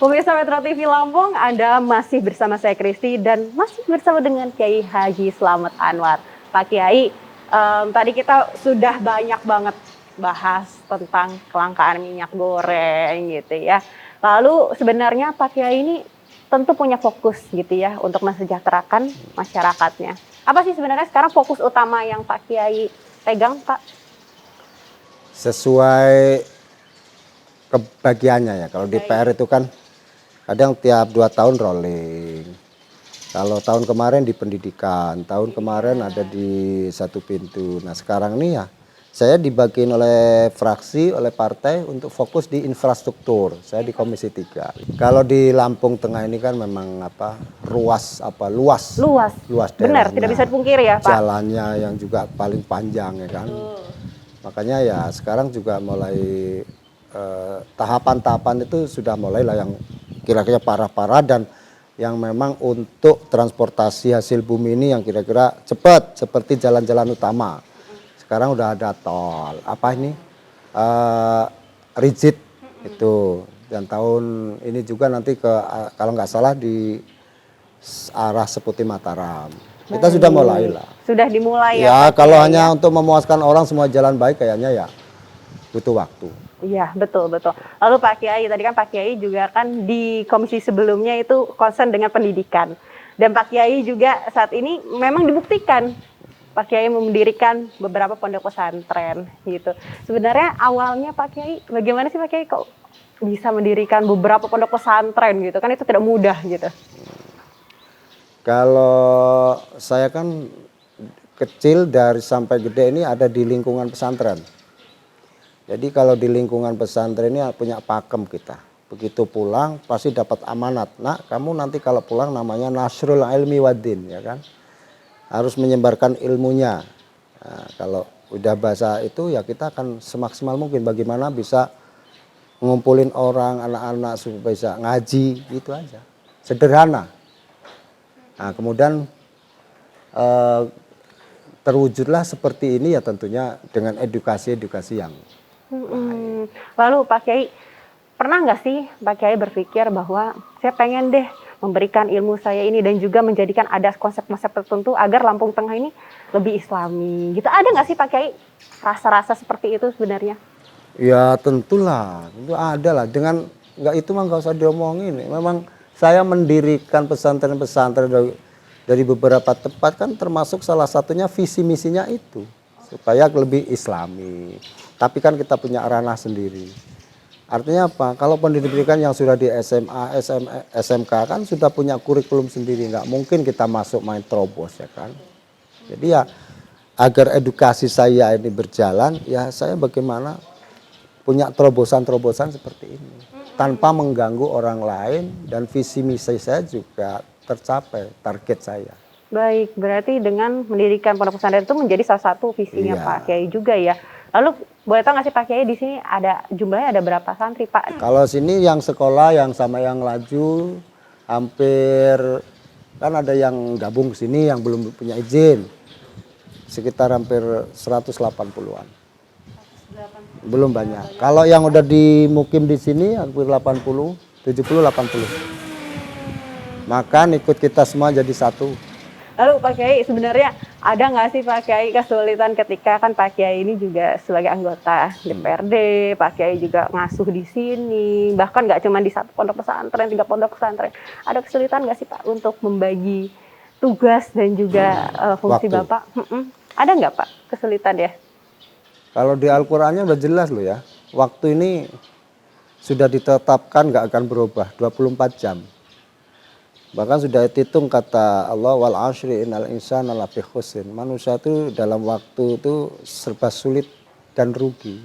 Pemirsa Metro TV Lampung, Anda masih bersama saya Kristi dan masih bersama dengan Kiai Haji Slamet Anwar. Pak Kiai, tadi kita sudah banyak banget bahas tentang kelangkaan minyak goreng gitu ya. Lalu sebenarnya Pak Kiai ini tentu punya fokus gitu ya untuk mensejahterakan masyarakatnya. Apa sih sebenarnya sekarang fokus utama yang Pak Kiai pegang, Pak? Sesuai kebagiannya ya. Kalau di PR itu kan kadang tiap 2 tahun rolling. Kalau tahun kemarin di pendidikan, tahun kemarin ada di satu pintu. Nah sekarang ini ya saya dibagiin oleh fraksi, oleh partai untuk fokus di infrastruktur. Saya di Komisi 3. Kalau di Lampung Tengah ini kan memang luas. Luas Benar, tidak bisa dipungkiri ya Pak. Jalannya yang juga paling panjang ya kan. Makanya ya sekarang juga mulai tahapan-tahapan itu sudah mulai lah yang kira-kira parah-parah dan yang memang untuk transportasi hasil bumi ini yang kira-kira cepat seperti jalan-jalan utama. Sekarang udah ada tol, rigid itu, dan tahun ini juga nanti kalau nggak salah di arah Seputi Mataram. Kita sudah mulai lah. Sudah dimulai ya. Kalau hanya untuk memuaskan orang semua jalan baik kayaknya ya butuh waktu. Iya, betul. Lalu Pak Kiai, tadi kan Pak Kiai juga kan di komisi sebelumnya itu concern dengan pendidikan. Dan Pak Kiai juga saat ini memang dibuktikan Pak Kiai mendirikan beberapa pondok pesantren gitu. Sebenarnya awalnya Pak Kiai, bagaimana sih Pak Kiai kok bisa mendirikan beberapa pondok pesantren gitu? Kan itu tidak mudah gitu. Kalau saya kan kecil dari sampai gede ini ada di lingkungan pesantren. Jadi kalau di lingkungan pesantren ini punya pakem kita. Begitu pulang pasti dapat amanat. Nak, kamu nanti kalau pulang namanya Nasrul Ilmi Waddin ya kan. Harus menyebarkan ilmunya. Nah, kalau udah bahasa itu ya kita akan semaksimal mungkin bagaimana bisa ngumpulin orang, anak-anak supaya bisa ngaji gitu aja. Sederhana. Nah, kemudian terwujudlah seperti ini ya tentunya dengan edukasi-edukasi yang Lalu Pak Kiai, pernah nggak sih Pak Kiai berpikir bahwa saya pengen deh memberikan ilmu saya ini dan juga menjadikan ada konsep-konsep tertentu agar Lampung Tengah ini lebih islami gitu. Ada nggak sih Pak Kiai rasa-rasa seperti itu sebenarnya? Ya tentulah, itu ada lah. Dengan nggak itu mah nggak usah diomongin. Memang saya mendirikan pesantren-pesantren dari beberapa tempat kan termasuk salah satunya visi misinya itu supaya lebih islami. Tapi kan kita punya ranah sendiri. Artinya apa? Kalau pendidikan yang sudah di SMA, SMK kan sudah punya kurikulum sendiri. Nggak mungkin kita masuk main terobos ya kan. Jadi ya agar edukasi saya ini berjalan, ya saya bagaimana punya terobosan-terobosan seperti ini. Tanpa mengganggu orang lain dan visi misi saya juga tercapai target saya. Baik, berarti dengan mendirikan pondok pesantren itu menjadi salah satu visinya Pak Kiai juga ya. Lalu boleh tahu nggak sih Pak Kiai di sini jumlahnya ada berapa santri Pak? Kalau sini yang sekolah yang sama yang laju hampir kan ada yang gabung ke sini yang belum punya izin sekitar hampir 180-an. Belum banyak. Kalau yang udah dimukim di sini hampir 80, 70, 80. Makan ikut kita semua jadi satu. Lalu Pak Kiai sebenarnya ada nggak sih Pak Kiai kesulitan ketika kan Pak Kiai ini juga sebagai anggota DPRD, Pak Kiai juga ngasuh di sini, bahkan nggak cuma di satu pondok pesantren, 3 pondok pesantren. Ada kesulitan nggak sih Pak untuk membagi tugas dan juga fungsi Waktu. Bapak? Ada nggak Pak kesulitan ya? Kalau di Al-Qurannya udah jelas loh ya, waktu ini sudah ditetapkan nggak akan berubah 24 jam. Bahkan sudah dihitung kata Allah wal ashri innal insana lafi khusrin. Manusia itu dalam waktu itu serba sulit dan rugi.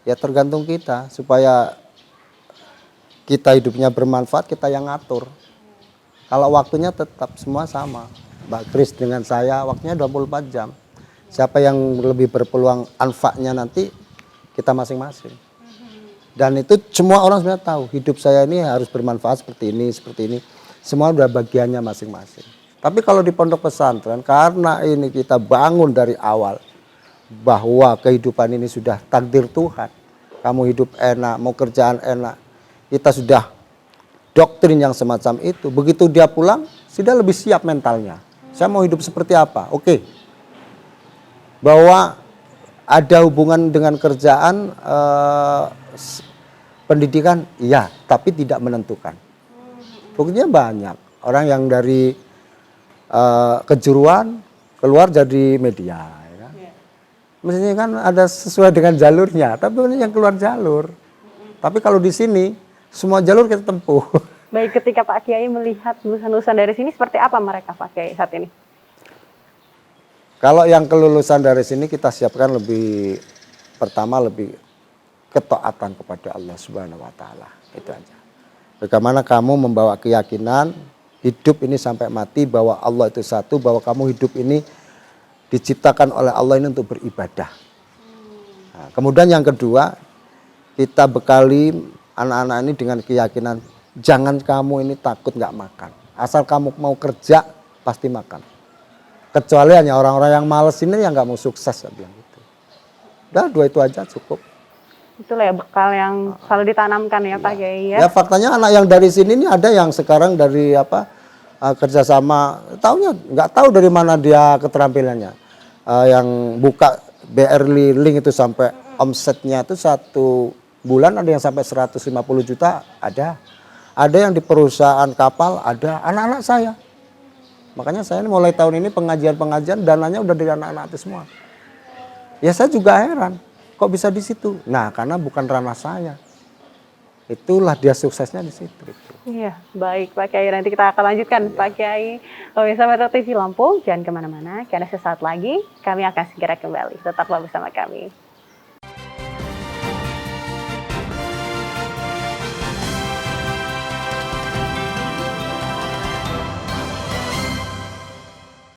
Ya tergantung kita supaya kita hidupnya bermanfaat kita yang ngatur. Kalau waktunya tetap semua sama. Mbak Kris dengan saya waktunya 24 jam. Siapa yang lebih berpeluang anfaknya nanti kita masing-masing. Dan itu semua orang sebenarnya tahu hidup saya ini harus bermanfaat seperti ini, seperti ini. Semua udah bagiannya masing-masing. Tapi kalau di pondok pesantren, karena ini kita bangun dari awal bahwa kehidupan ini sudah takdir Tuhan. Kamu hidup enak, mau kerjaan enak. Kita sudah doktrin yang semacam itu, begitu dia pulang, sudah lebih siap mentalnya. Saya mau hidup seperti apa? Oke. Bahwa ada hubungan dengan kerjaan, pendidikan, iya, tapi tidak menentukan. Buktinya banyak. Orang yang dari kejuruan keluar jadi media. Ya kan? Mestinya kan ada sesuai dengan jalurnya, tapi ini yang keluar jalur. Tapi kalau di sini, semua jalur kita tempuh. Baik, ketika Pak Kiai melihat lulusan-lulusan dari sini, seperti apa mereka Pak Kiai saat ini? Kalau yang kelulusan dari sini kita siapkan lebih, pertama lebih ketaatan kepada Allah Subhanahu wa taala. Itu aja. Bagaimana kamu membawa keyakinan hidup ini sampai mati bahwa Allah itu satu, bahwa kamu hidup ini diciptakan oleh Allah ini untuk beribadah. Nah, kemudian yang kedua, kita bekali anak-anak ini dengan keyakinan jangan kamu ini takut nggak makan. Asal kamu mau kerja pasti makan. Kecuali hanya orang-orang yang males ini yang nggak mau sukses, saya bilang gitu. Udah, dua itu aja cukup. Itulah ya bekal yang selalu ditanamkan ya Pak Kiai ya. Ya faktanya anak yang dari sini ini ada yang sekarang dari kerjasama, taunya nggak tahu dari mana dia keterampilannya. Yang buka BR Link itu sampai omsetnya itu 1 bulan ada yang sampai 150 juta ada. Ada yang di perusahaan kapal ada, anak-anak saya. Makanya saya mulai tahun ini pengajian-pengajian dananya udah dari anak-anak itu semua. Ya saya juga heran, kok bisa di situ? Nah, karena bukan ranah saya. Itulah dia suksesnya di situ. Iya, baik Pak Kiai. Nanti kita akan lanjutkan Pak Kiai. Pemirsa Metro TV Lampung, jangan kemana-mana. Karena sesaat lagi kami akan segera kembali. Tetaplah bersama kami.